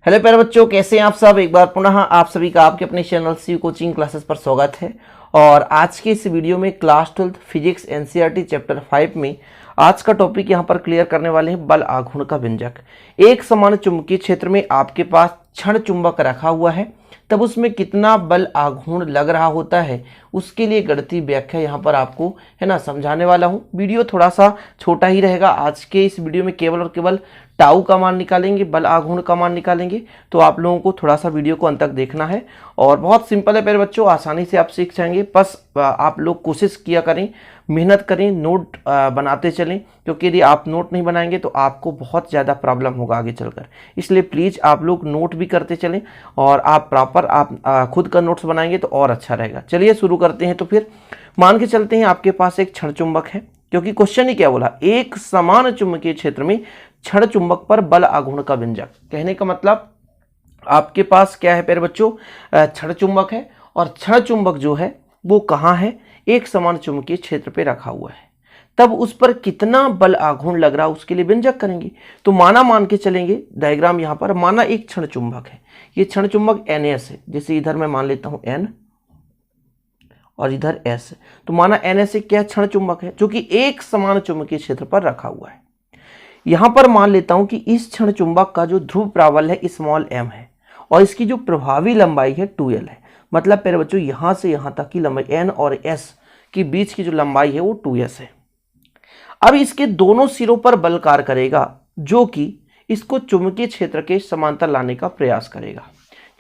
Hello प्यारे बच्चों, कैसे हैं आप सब। एक बार पुनः आप सभी का आपके अपने चैनल सी कोचिंग क्लासेस पर स्वागत है। और आज के इस वीडियो में क्लास 12 फिजिक्स एनसीईआरटी चैप्टर 5 में आज का टॉपिक यहाँ पर क्लियर करने वाले हैं बल आघूर्ण का व्यंजक। एक समान चुंबकीय क्षेत्र में आपके पास क्षण चुंबक रखा हुआ है, तब उसमें कितना बल आघूर्ण लग रहा होता है उसके लिए गणितीय व्याख्या यहाँ पर आपको है ना समझाने वाला हूँ। वीडियो थोड़ा सा छोटा ही रहेगा। आज के इस वीडियो में केवल और केवल टाउ का मान निकालेंगे, बल आघूर्ण का मान निकालेंगे। तो आप लोगों को थोड़ा सा वीडियो को अंत तक देखना है और बहुत सिंपल है प्यारे बच्चों, आसानी से आप सीख जाएंगे। बस आप लोग कोशिश किया करें, मेहनत करें, नोट बनाते चलें, क्योंकि यदि आप नोट नहीं बनाएंगे तो आपको बहुत ज़्यादा प्रॉब्लम होगा आगे चलकर। इसलिए प्लीज़ आप लोग नोट भी करते चलें और आप प्रॉपर आप खुद का नोट्स बनाएंगे तो और अच्छा रहेगा। चलिए शुरू करते हैं। तो फिर मान के चलते हैं आपके पास एक क्षण चुंबक है, क्योंकि क्वेश्चन ही क्या बोला, एक समान चुंबकीय क्षेत्र में क्षण चुंबक पर बल आघूर्ण का व्यंजक। कहने का मतलब आपके पास क्या है प्यारे बच्चों, क्षण चुंबक है और क्षण चुंबक जो है वो कहाँ है, एक समान चुंबकीय क्षेत्र पे रखा हुआ है, तब उस पर कितना बल आघूर्ण लग रहा है उसके लिए व्यंजक करेंगे। तो माना मान के चलेंगे, डायग्राम यहाँ पर माना एक क्षण चुंबक है, ये क्षण चुंबक NS है। जैसे इधर मैं मान लेता हूं N और इधर S, तो माना NS एक क्या क्षण चुंबक है जो कि एक समान चुंबकीय क्षेत्र पर रखा हुआ है। यहां पर मान लेता हूं कि इस क्षण चुंबक का जो ध्रुव प्राबल्य है स्मॉल m है और इसकी जो प्रभावी लंबाई है 2l है। मतलब प्यारे बच्चों यहां से यहां तक की लंबाई n और s के बीच की जो लंबाई है वो 2s है। अब इसके दोनों सिरों पर बल कार्य करेगा जो कि इसको चुंबकीय क्षेत्र के समांतर लाने का प्रयास करेगा।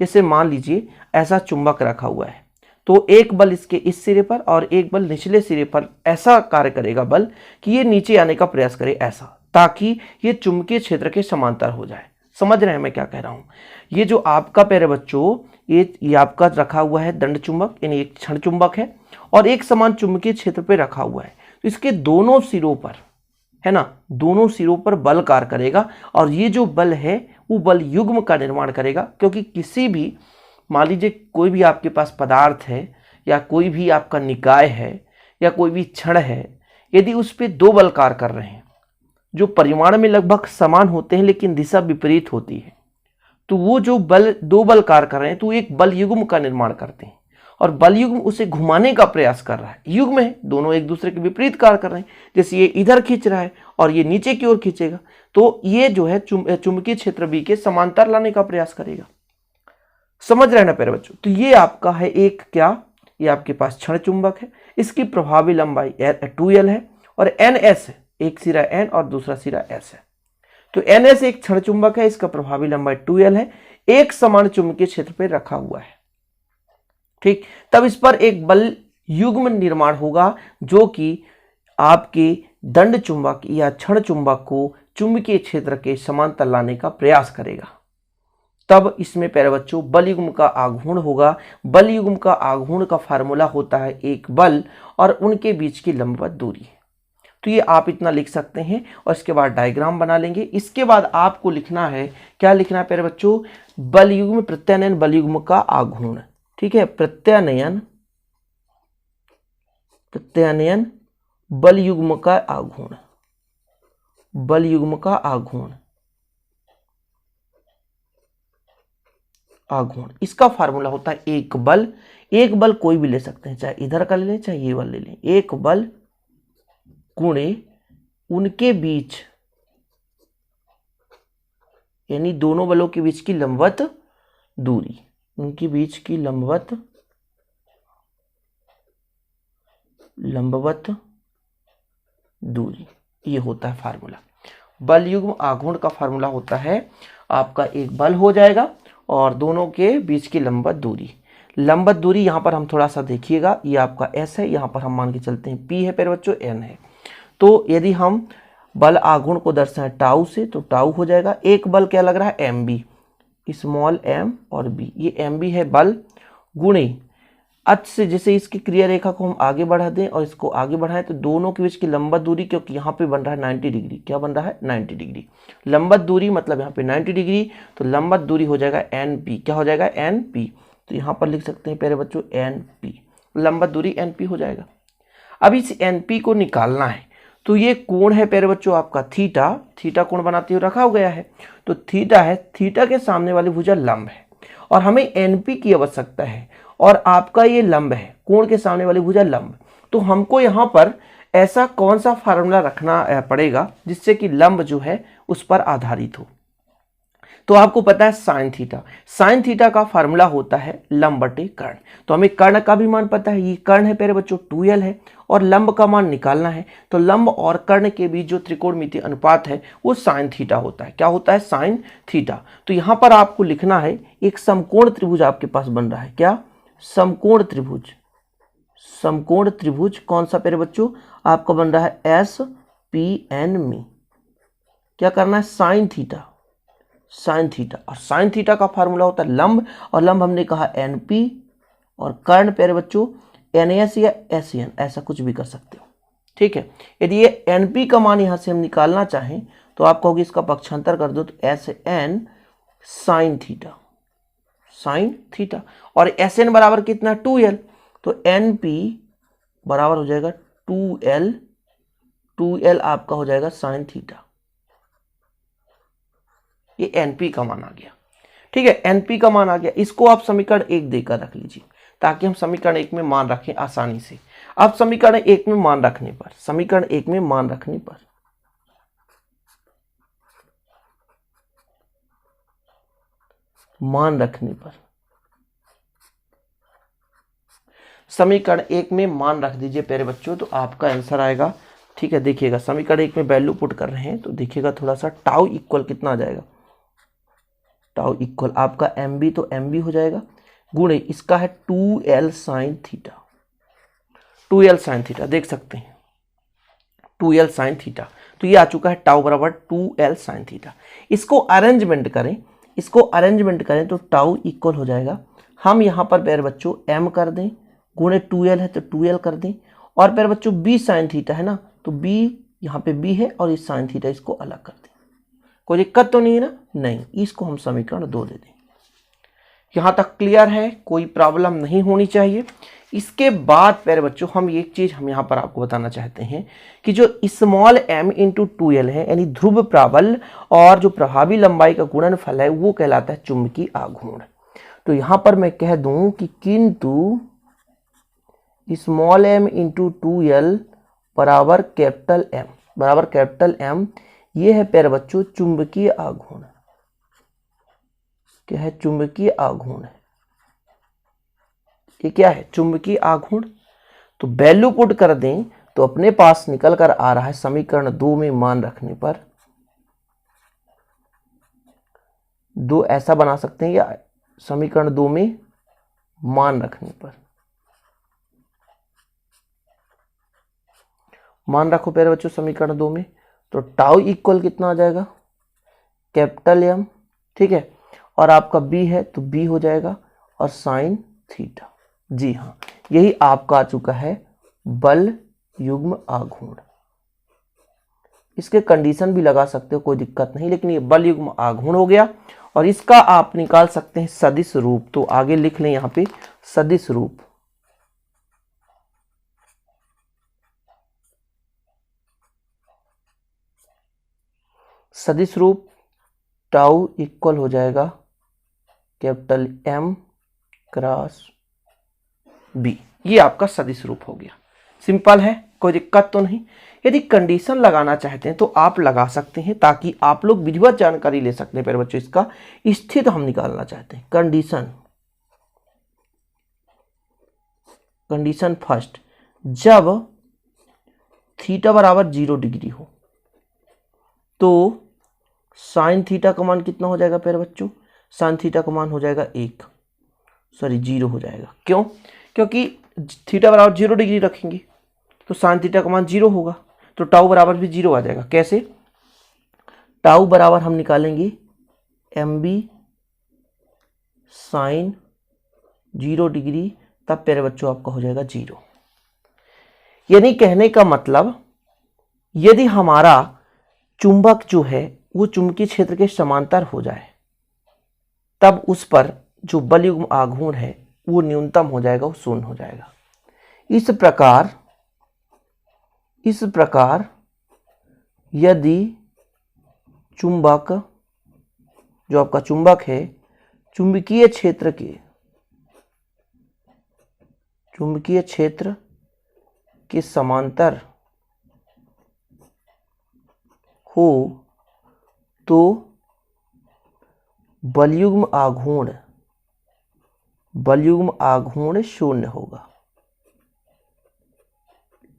जैसे मान लीजिए ऐसा चुंबक रखा हुआ है, तो एक बल इसके इस सिरे पर और एक बल निचले सिरे पर ऐसा कार्य करेगा बल कि ये नीचे आने का प्रयास करे ऐसा, ताकि ये चुंबकीय क्षेत्र के समांतर हो जाए। समझ रहे हैं मैं क्या कह रहा हूं। ये जो आपका प्यारे बच्चों ये आपका रखा हुआ है दंड चुंबक, यानी एक क्षण चुंबक है और एक समान चुंबकीय क्षेत्र पे रखा हुआ है। तो इसके दोनों सिरों पर है ना, दोनों सिरों पर बल कार्य करेगा और ये जो बल है वो बल युग्म का निर्माण करेगा। क्योंकि किसी भी, मान लीजिए कोई भी आपके पास पदार्थ है या कोई भी आपका निकाय है या कोई भी क्षण है, यदि उस पर दो बल कार्य कर रहे हैं जो परिमाण में लगभग समान होते हैं लेकिन दिशा विपरीत होती है, तो वो जो बल दो बल कार्य कर रहे हैं तो एक बल युग्म का निर्माण करते हैं और बल युग्म उसे घुमाने का प्रयास कर रहा है। युग्म है, दोनों एक दूसरे के विपरीत कार्य कर रहे हैं। जैसे ये इधर खींच रहा है और ये नीचे की ओर खींचेगा, तो ये जो है चुंबकीय क्षेत्र B के समांतर लाने का प्रयास करेगा। समझ रहे हैं ना प्यारे बच्चों। तो ये आपका है एक क्या, ये आपके पास क्षण चुंबक है, इसकी प्रभावी लंबाई 2l है और NS है, एक सिरा N और दूसरा सिरा S है। तो NS एक क्षण चुंबक है, इसका प्रभावी लंबाई 2l है, एक समान चुंबकीय क्षेत्र पर रखा हुआ है। ठीक, तब इस पर एक बल युग्म निर्माण होगा जो कि आपके दंड चुंबक या क्षण चुंबक को चुंबकीय क्षेत्र के समांतर लाने का प्रयास करेगा। तब इसमें प्यारे बच्चों बल युग्म का आघूर्ण होगा। बल युग्म का आघूर्ण का फार्मूला होता है एक बल और उनके बीच की लंबवत दूरी। तो ये आप इतना लिख सकते हैं और इसके बाद डायग्राम बना लेंगे। इसके बाद आपको लिखना है, क्या लिखना है प्यारे बच्चों, बल युग्म प्रत्यानयन बल युग्म का आघूर्ण। ठीक है, प्रत्यानयन बल युग्म का आघूर्ण, बल युग्म का आघूर्ण, इसका फार्मूला होता है एक बल कोई भी ले सकते हैं, चाहे इधर का ले लें चाहे ये वाला ले लें। एक बल गुणे उनके बीच, यानी दोनों बलों के बीच की लंबवत दूरी, उनके बीच की लंबवत दूरी, ये होता है फार्मूला। बल युग्म आघूर्ण का फार्मूला होता है आपका एक बल हो जाएगा और दोनों के बीच की लंबवत दूरी यहां पर हम थोड़ा सा देखिएगा, ये आपका S है, यहां पर हम मान के चलते हैं P है प्यारे बच्चों, N है। तो यदि हम बल आघूर्ण को दर्शाएं टाउ से तो टाउ हो जाएगा, एक बल क्या लग रहा है MB, स्मॉल m और b, ये MB है बल, गुणे अक्ष से, जैसे इसकी क्रिया रेखा को हम आगे बढ़ा दें और इसको आगे बढ़ाएं तो दोनों के बीच की लंबवत दूरी, क्योंकि यहाँ पे बन रहा है 90 डिग्री, क्या बन रहा है 90 डिग्री लंबवत दूरी, मतलब यहाँ पे 90 डिग्री, तो लंबवत दूरी हो जाएगा NP, क्या हो जाएगा NP। तो यहाँ पर लिख सकते हैं प्यारे बच्चों NP, लंबवत दूरी NP हो जाएगा। अब इस NP को निकालना है तो ये कोण है प्यारे बच्चों आपका थीटा, थीटा कोण बनाते हुए रखा गया है। तो थीटा है, थीटा के सामने वाली भुजा लंब है और हमें एनपी की आवश्यकता है और आपका ये लंब है, कोण के सामने वाली भुजा लंब। तो हमको यहाँ पर ऐसा कौन सा फार्मूला रखना पड़ेगा जिससे कि लंब जो है उस पर आधारित हो। तो आपको पता है साइन थीटा, साइन थीटा का फार्मूला होता है लंब बटे कर्ण। तो हमें कर्ण का भी मान पता है, ये कर्ण है प्यारे बच्चों 2l है और लंब का मान निकालना है। तो लंब और कर्ण के बीच जो त्रिकोणमितीय अनुपात है वो साइन थीटा होता है। क्या होता है? Sine theta. तो यहां पर आपको लिखना है एक समकोण त्रिभुज आपके पास बन रहा है। क्या? समकोण त्रिभुज। समकोण त्रिभुज कौन सा प्यारे बच्चों? आपका बन रहा है एस पी एन मी। क्या करना है? Sign theta, sine theta. और साइन थीटा का फार्मूला होता है लंब, और लंब हमने कहा एन पी, और कर्ण प्यारे बच्चों एन एस या एस एन, ऐसा कुछ भी कर सकते हो। ठीक है। यदि ये एन पी का मान यहां से हम निकालना चाहें तो आप कहोगे इसका पक्षांतर कर दो, तो S N sine theta, sine theta. और एस एन बराबर कितना? 2l। तो एन पी बराबर हो जाएगा 2l, 2l आपका हो जाएगा साइन थीटा। ये एनपी का मान आ गया। ठीक है, एनपी का मान आ गया। इसको आप समीकरण 1 देकर रख लीजिए ताकि हम समीकरण 1 में मान रखें आसानी से। अब समीकरण 1 में मान रखने पर, समीकरण 1 में मान रखने पर समीकरण 1 में मान रख दीजिए प्यारे बच्चों, तो आपका आंसर आएगा। ठीक है, देखिएगा समीकरण 1 में वैल्यू पुट कर रहे हैं तो देखिएगा थोड़ा सा, टाउ इक्वल कितना आ जाएगा? टाउ इक्वल आपका एम बी, तो एम बी हो जाएगा गुणे इसका है 2l sine theta, 2l sine theta देख सकते हैं, 2l साइन थीटा। तो ये आ चुका है टाउ बराबर 2l साइन थीटा। इसको अरेंजमेंट करें, इसको अरेंजमेंट करें तो टाउ इक्वल हो जाएगा, हम यहाँ पर प्यारे बच्चों m कर दें, गुणे 2l है तो 2l कर दें, और प्यारे बच्चों b साइन थीटा है ना, तो b यहाँ पे b है और इस साइन थीटा इसको अलग कर दें। कोई दिक्कत तो नहीं है ना? नहीं। इसको हम समीकरण 2 दे दें। यहां तक क्लियर है? कोई प्रॉब्लम नहीं होनी चाहिए। इसके बाद प्यारे बच्चों हम एक चीज हम यहां पर आपको बताना चाहते हैं कि जो स्मॉल m इंटू 2l है, यानी ध्रुव प्राबल्य और जो प्रभावी लंबाई का गुणनफल है वो कहलाता है चुंबकीय आघूर्ण। तो यहां पर मैं कह दूं कि किंतु स्मॉल m इंटू 2l बराबर कैपिटल M, बराबर कैपिटल M, ये है प्यारे बच्चों चुंबकीय आघूर्ण। क्या है? चुंबकीय आघूर्ण है। ये क्या है? चुंबकीय आघूर्ण। तो वैल्यू पुट कर दें तो अपने पास निकल कर आ रहा है समीकरण 2 में मान रखने पर, 2 ऐसा बना सकते हैं, या समीकरण 2 में मान रखने पर, मान रखो प्यारे बच्चों समीकरण 2 में, तो टाउ इक्वल कितना आ जाएगा? Capital M। ठीक है, और आपका b है तो b हो जाएगा और साइन थीटा। जी हाँ, यही आपका आ चुका है बल युग्म आघूर्ण। इसके कंडीशन भी लगा सकते हो, कोई दिक्कत नहीं, लेकिन ये बल युग्म आघूर्ण हो गया। और इसका आप निकाल सकते हैं सदिश रूप। तो आगे लिख लें यहां पे सदिश रूप। सदिश रूप टाउ इक्वल हो जाएगा कैपिटल M क्रॉस B। ये आपका सदिश रूप हो गया। सिंपल है, कोई दिक्कत तो नहीं। यदि कंडीशन लगाना चाहते हैं तो आप लगा सकते हैं ताकि आप लोग विधिवत जानकारी ले सकते हैं। प्यारे बच्चों इसका स्थित हम निकालना चाहते हैं। कंडीशन, कंडीशन फर्स्ट, जब थीटा बराबर 0 डिग्री हो तो साइन थीटा का मान कितना हो जाएगा प्यारे बच्चों? साइन थीटा का मान हो जाएगा 0 हो जाएगा। क्यों? क्योंकि थीटा बराबर 0 डिग्री रखेंगे तो साइन थीटा का मान 0 होगा, तो टाउ बराबर भी 0 आ जाएगा। कैसे? टाउ बराबर हम निकालेंगे MB साइन 0 डिग्री, तब प्यारे बच्चों आपका हो जाएगा 0। यानी कहने का मतलब, यदि हमारा चुंबक जो है वो चुंबकीय क्षेत्र के समांतर हो जाए तब उस पर जो बल युग्म आघूर्ण है वो न्यूनतम हो जाएगा, वो 0 हो जाएगा। इस प्रकार यदि चुंबक, जो आपका चुंबक है, चुंबकीय क्षेत्र के समांतर हो तो बलयुग्म आघूर्ण शून्य होगा।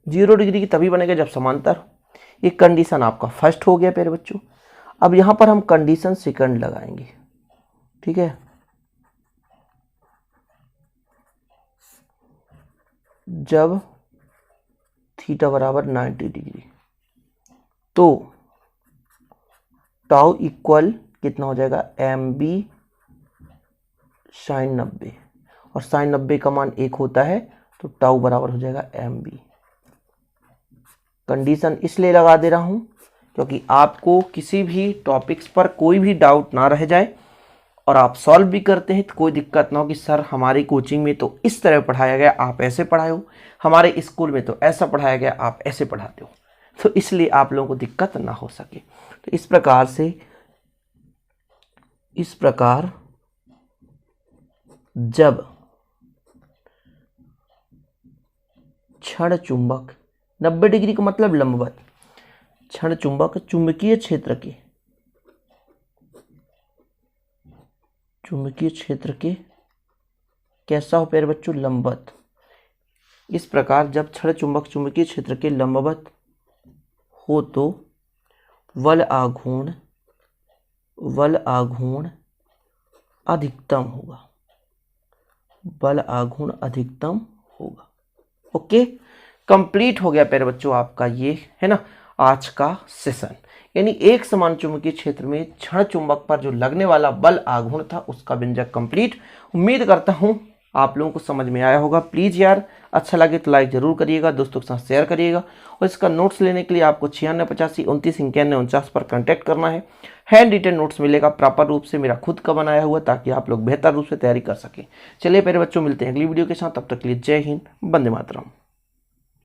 0 डिग्री की तभी बनेगा जब समांतर हो। ये कंडीशन आपका फर्स्ट हो गया प्यारे बच्चों। अब यहां पर हम कंडीशन सेकंड लगाएंगे, ठीक है। जब थीटा बराबर 90 डिग्री तो टाउ इक्वल कितना हो जाएगा, mb sin 90, और sin 90 का मान 1 होता है तो टाउ बराबर हो जाएगा mb। कंडीशन इसलिए लगा दे रहा हूं क्योंकि आपको किसी भी टॉपिक्स पर कोई भी डाउट ना रह जाए और आप सॉल्व भी करते हैं तो कोई दिक्कत ना हो कि सर हमारी कोचिंग में तो इस तरह पढ़ाया गया, आप ऐसे पढ़ाए हो, हमारे स्कूल में तो ऐसा पढ़ाया गया, आप ऐसे पढ़ाते हो, तो इसलिए आप लोगों को दिक्कत ना हो सके। तो इस प्रकार जब क्षण चुंबक 90 डिग्री का मतलब लंबवत, क्षण चुंबक चुंबकीय क्षेत्र के कैसा हो प्यारे बच्चों, लंबवत। इस प्रकार जब क्षण चुंबक चुंबकीय क्षेत्र के लंबवत हो तो बल आघूर्ण अधिकतम होगा। ओके, कंप्लीट हो गया प्यारे बच्चों आपका ये है ना आज का सेशन। यानी एक समान चुंबकीय क्षेत्र में क्षण चुंबक पर जो लगने वाला बल आघूर्ण था उसका व्यंजक कंप्लीट। उम्मीद करता हूं आप लोगों को समझ में आया होगा। प्लीज यार अच्छा लगे तो लाइक जरूर करिएगा, दोस्तों के साथ शेयर करिएगा, और इसका नोट्स लेने के लिए आपको 9685299149 पर कांटेक्ट करना है। हैंड रिटन नोट्स मिलेगा प्रॉपर रूप से, मेरा खुद का बनाया हुआ, ताकि आप लोग बेहतर रूप से तैयारी कर सकें। चलिए प्यारे बच्चों, मिलते हैं अगली वीडियो के साथ, तब तक के लिए जय हिंद, वंदे मातरम।